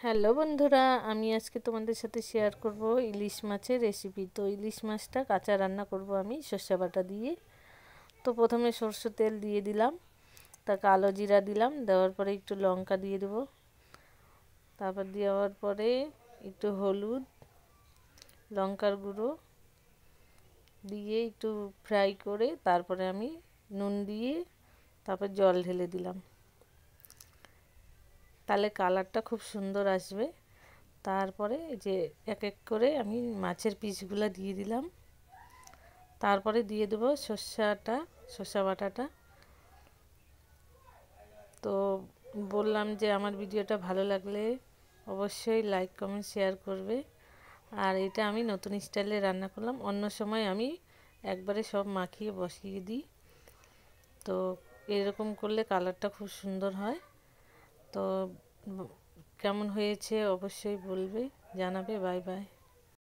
Hello বন্ধুরা, আমি আজকে তোমাদের সাথে শেয়ার করব ইলিশ মাছের রেসিপি। তো ইলিশ মাছটা কাঁচা রান্না করব আমি সর্ষে বাটা দিয়ে। তো প্রথমে সরষের তেল দিয়ে দিলাম, তা কালো জিরা দিলাম, দেওয়ার পরে একটু লঙ্কা দিয়ে দেবো। তারপর দেওয়ার পরে একটু হলুদ, লঙ্কার গুঁড়ো দিয়ে একটু ফ্রাই করে তারপরে আমি নুন দিয়ে তারপর জল ঢেলে দিলাম, তাহলে কালারটা খুব সুন্দর আসবে। তারপরে যে এক এক করে আমি মাছের পিসগুলো দিয়ে দিলাম, তারপরে দিয়ে দেবো সর্ষে বাটাটা। তো বললাম যে আমার ভিডিওটা ভালো লাগলে অবশ্যই লাইক কমেন্ট শেয়ার করবে। আর এটা আমি নতুন স্টাইলে রান্না করলাম, অন্য সময় আমি একবারে সব মাখিয়ে বসিয়ে দিই। তো এরকম করলে কালারটা খুব সুন্দর হয়। তো কেমন হয়েছে অবশ্যই বলবে, জানাবে। Bye bye.